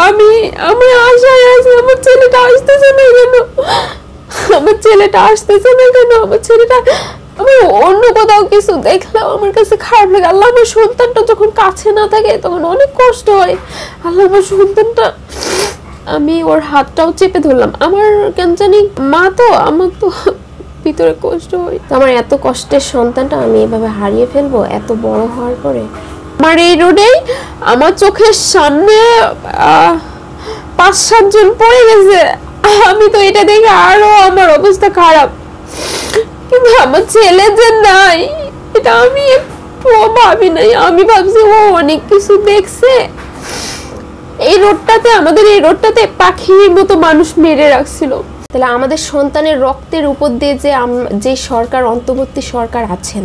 আমি আমি আশায় আছি আমার ছেলেটা আসতেছে না কেন, আমার ছেলেটা আসতেছে না কেন, আমার ছেলেটা, আমি অন্য কোথাও কিছু দেখলাম আমার কাছে খারাপ লাগে। আল্লাহ, আমার সন্তানটা যখন কাছে না থাকে তখন অনেক কষ্ট হয়। আল্লাহ, আমার সন্তানটা, আমি ওর হাতটাও চেপে ধরলাম। আমার কেন জানি মা তো, আমার তো ভিতরে কষ্ট হয়। আমার এত কষ্টের সন্তানটা আমি এভাবে হারিয়ে ফেলবো এত বড় হওয়ার পরে। আমার এই রোডেই আমার চোখের সামনে 5-7 জন পড়ে গেছে। আমি তো এটা দেখে আরো আমার অবস্থা খারাপ, কিন্তু আমার ছেলে যে নাই এটা আমি একটু ভাবি নাই। আমি ভাবছি ও অনেক কিছু দেখছে। এই রোডটাতে, আমাদের এই রোডটাতে পাখির মতো মানুষ মেরে রাখছিল। তাহলে আমাদের সন্তানের রক্তের উপর দিয়ে যে সরকার, অন্তর্বর্তী সরকার আছেন,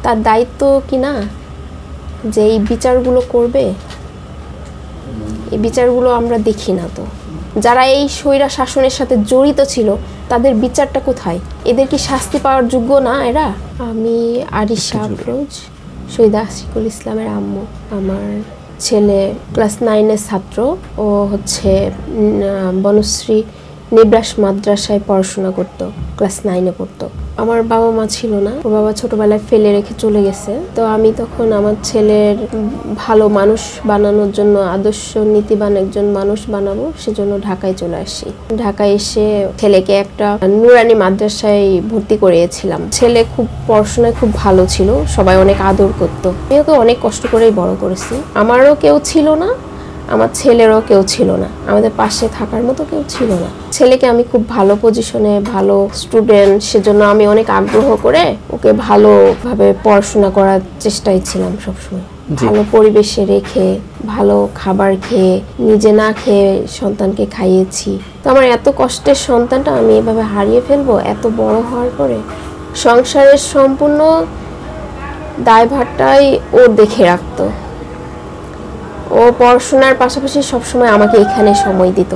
তার দায়িত্ব কি না যে এই বিচারগুলো করবে? এই বিচারগুলো আমরা দেখি না তো। যারা এই স্বৈরা শাসনের সাথে জড়িত ছিল তাদের বিচারটা কোথায়? এদের কি শাস্তি পাওয়ার যোগ্য না এরা? আমি আরিশা আফরোজ, শহীদ আশিকুল ইসলামের আম্মু। আমার ছেলে ক্লাস 9-এর ছাত্র। ও হচ্ছে বনশ্রী নিব্রাস মাদ্রাসায় পড়াশোনা করতো, ক্লাস 9-এ পড়তো। আমার বাবা মা ছিল না, ওর বাবা ছোটবেলায় ফেলে রেখে চলে গেছে। তো আমি তখন আমার ছেলের ভালো মানুষ বানানোর জন্য, আদর্শ নীতিবান একজন মানুষ বানাবো সেজন্য ঢাকায় চলে আসি। ঢাকায় এসে ছেলেকে একটা নুরানি মাদ্রাসায় ভর্তি করিয়েছিলাম। ছেলে খুব পড়াশোনায় খুব ভালো ছিল, সবাই অনেক আদর করতো। আমি ওকে অনেক কষ্ট করেই বড় করেছি। আমারও কেউ ছিল না, আমার ছেলেরও কেউ ছিল না, আমাদের পাশে থাকার মতো কেউ ছিল না। ছেলেকে আমি খুব ভালো পজিশনে, ভালো স্টুডেন্ট, সেজন্য আমি অনেক আগ্রহ করে ওকে ভালোভাবে পড়াশোনা করার চেষ্টায় ছিলাম সবসময়। ভালো পরিবেশে রেখে, ভালো খাবার খেয়ে, নিজে না খেয়ে সন্তানকে খাইয়েছি। তো আমার এত কষ্টের সন্তানটা আমি এভাবে হারিয়ে ফেলবো এত বড় হওয়ার পরে। সংসারের সম্পূর্ণ দায়ভারটাই ও দেখে রাখতো। ও পড়াশোনার পাশাপাশি সবসময় আমাকে এখানে সময় দিত,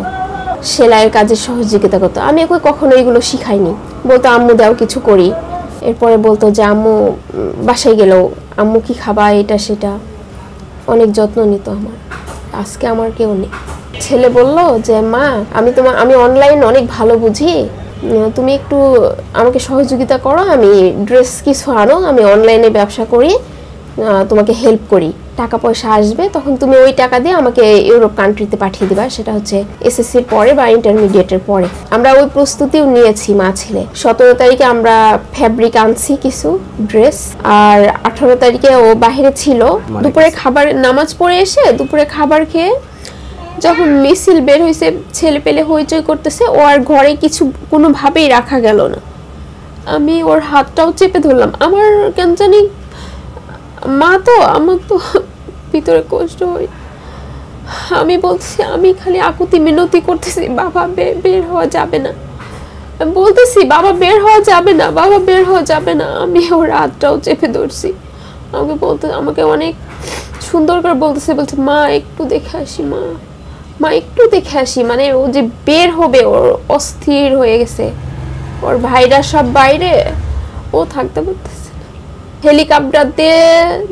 সেলাইয়ের কাজে সহযোগিতা করতো। আমি ওকে কখনো এগুলো শিখাইনি। বলতো আম্মু দাও কিছু করি, এরপরে বলতো যে আম্মু বাসায় গেলেও আম্মু কি খাবা, এটা সেটা, অনেক যত্ন নিত আমার। আজকে আমার কেউ নেই। ছেলে বলল যে মা, আমি অনলাইন অনেক ভালো বুঝি, তুমি একটু আমাকে সহযোগিতা করো, আমি ড্রেস কিছু আনো, আমি অনলাইনে ব্যবসা করি, তোমাকে হেল্প করি, টাকা পয়সা আসবে, তখন তুমি ওই টাকা দিয়ে আমাকে ইউরোপ কান্ট্রিতে পাঠিয়ে দিবা। সেটা হচ্ছে এসএসসির পরে বা ইন্টারমিডিয়েটের পরে। আমরা ওই প্রস্তুতিও নিয়েছি মা ছেলে। 17 তারিখে আমরা ফ্যাব্রিক আনছি কিছু ড্রেস, আর 18 তারিখে ও বাহিরে ছিল। দুপুরে খাবার, নামাজ পড়ে এসে দুপুরে খাবার খেয়ে যখন মিছিল বের হয়েছে, ছেলে পেলে হইচই করতেছে, ও আর ঘরে কিছু কোনোভাবেই রাখা গেল না। আমি ওর হাতটাও চেপে ধরলাম। আমার কেন জানি মা তো, আমার তো ভিতরে কষ্ট হয়। আমি বলছি, আমি খালি আকুতি মিনতি করতেছি, বাবা বের হওয়া যাবে না, বলতেছি বাবা বের হওয়া যাবে না, বাবা বের হওয়া যাবে না। আমি ওর হাতটাও চেপে ধরছি। আমাকে অনেক সুন্দর করে বলছে মা একটু দেখে আসি, মা একটু দেখে আসি। মানে ও যে বের হবে, ওর অস্থির হয়ে গেছে। ওর ভাইরা সব বাইরে, ও থাকতে পারতেছে। হেলিকপ্টার দিয়ে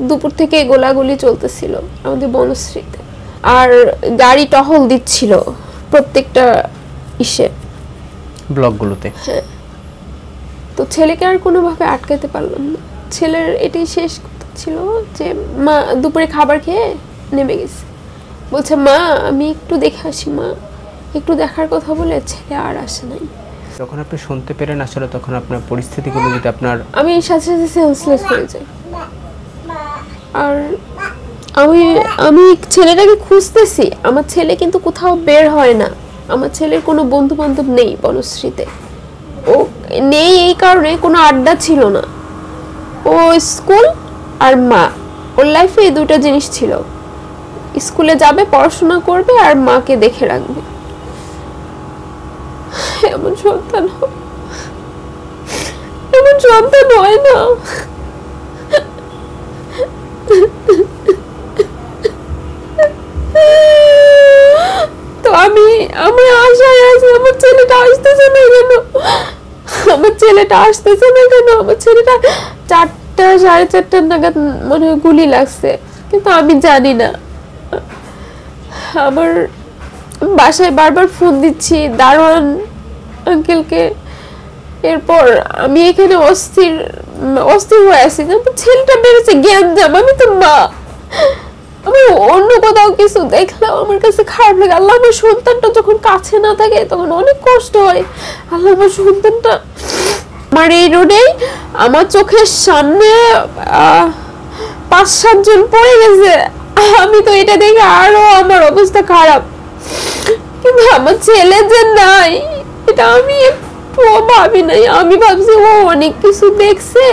দুপুর থেকে গোলাগুলি চলতেছিল আমাদের বনশ্রীতে, আর গাড়ি টহল দিচ্ছিল প্রত্যেকটা ব্লকগুলোতে। হ্যাঁ, তো ছেলেকে আর কোনোভাবে আটকাতে পারলাম না। ছেলের এটাই শেষ কথা ছিল যে মা দুপুরে খাবার খেয়ে নেমে গেছে, বলছে মা আমি একটু দেখে আসি, মা একটু দেখার কথা বলে ছেলে আর আসে নাই। যখন আপনি শুনতে পেরেন আসলে তখন আপনার পরিস্থিতিগুলো যদি আপনার, আমি সাথে সাথে সেন্সলেস হয়ে যাই। আর আমি ছেলেটাকে খুঁজতেছি, আমার ছেলে কিন্তু কোথাও বের হয় না। আমার ছেলের কোনো বন্ধু বান্ধব নেই বনশ্রীতে, ও নেই এই কারণে কোনো আড্ডা ছিল না। ও স্কুল আর মা, ওর লাইফে এই দুটো জিনিস ছিল। স্কুলে যাবে, পড়াশোনা করবে, আর মাকে দেখে রাখবে। এমন সন্তান হয় না। তো আমি আশায় আছি আমার ছেলেটা আসতেছে না কেন, আমার ছেলেটা 4টা 4:30 নাগাদ মনে হয় গুলি লাগছে, কিন্তু আমি জানি না। আমার বাসায় বারবার ফোন দিচ্ছি দারোয়ান আঙ্কেলকে। এরপর আমি এখানে অস্থির হয়ে আছি, ছেলেটা বেড়েছে জ্ঞানজাম, আমি তো মা, আমি অন্য কোথাও কিছু দেখলাম আমার কাছে খারাপ লাগে। আল্লাহ, আমার সন্তানটা যখন কাছে না থাকে তখন অনেক কষ্ট হয়। আল্লাহ, আমার সন্তানটা, আমার এই রোডেই আমার চোখের সামনে 5-7 জন পড়ে গেছে। আমি তো এটা দেখে আরো আমার অবস্থা খারাপ, কিন্তু আমার ছেলে যে নাই এটা আমি ভাবি নাই। আমি ভাবছি ও অনেক কিছু দেখছে।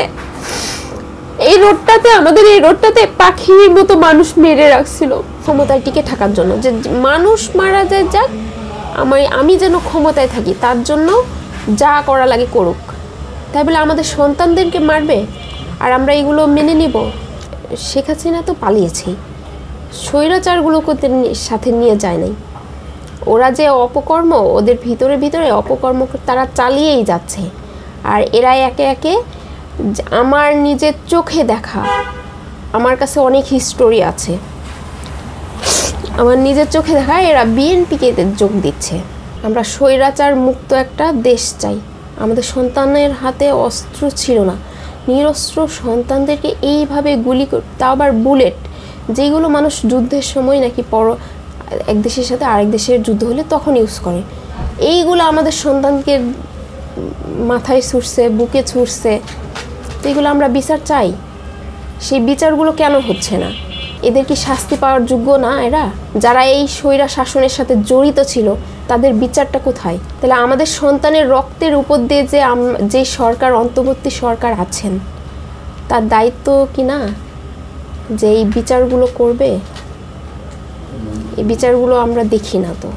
এই রোডটাতে, আমাদের এই রোডটাতে পাখির মতো মানুষ মেরে রাখছিল ক্ষমতায় টিকে থাকার জন্য, যে মানুষ মারা যায় যাক, আমি যেন ক্ষমতায় থাকি, তার জন্য যা করা লাগে করুক। তাই বলে আমাদের সন্তানদেরকে মারবে আর আমরা এগুলো মেনে নিব? শেখ হাসিনা তো পালিয়েছেই, স্বৈরাচারগুলোকে সাথে নিয়ে যায় নাই। ওরা যে অপকর্ম, ওদের ভিতরে অপকর্ম তারা চালিয়েই যাচ্ছে। আর এরা একে একে, আমার নিজের চোখে দেখা, আমার কাছে অনেক হিস্টোরি আছে, আমার নিজের চোখে দেখা এরা বিএনপিকে যোগ দিচ্ছে। আমরা স্বৈরাচার মুক্ত একটা দেশ চাই। আমাদের সন্তানের হাতে অস্ত্র ছিল না, নিরস্ত্র সন্তানদেরকে এইভাবে গুলি, তাও আবার বুলেট, যেগুলো মানুষ যুদ্ধের সময় নাকি এক দেশের সাথে আরেক দেশের যুদ্ধ হলে তখন ইউজ করে, এইগুলো আমাদের সন্তানকে মাথায় ছুঁড়ছে, বুকে ছুঁড়ছে। তো এগুলো আমরা বিচার চাই। সেই বিচারগুলো কেন হচ্ছে না? এদের কি শাস্তি পাওয়ার যোগ্য না? এরা যারা এই স্বৈরা শাসনের সাথে জড়িত ছিল, তাদের বিচারটা কোথায়? তাহলে আমাদের সন্তানের রক্তের উপর দিয়ে যে সরকার, অন্তর্বর্তী সরকার আছেন, তার দায়িত্ব কি না যে এই বিচারগুলো করবে? এই বিচারগুলো আমরা দেখি না তো।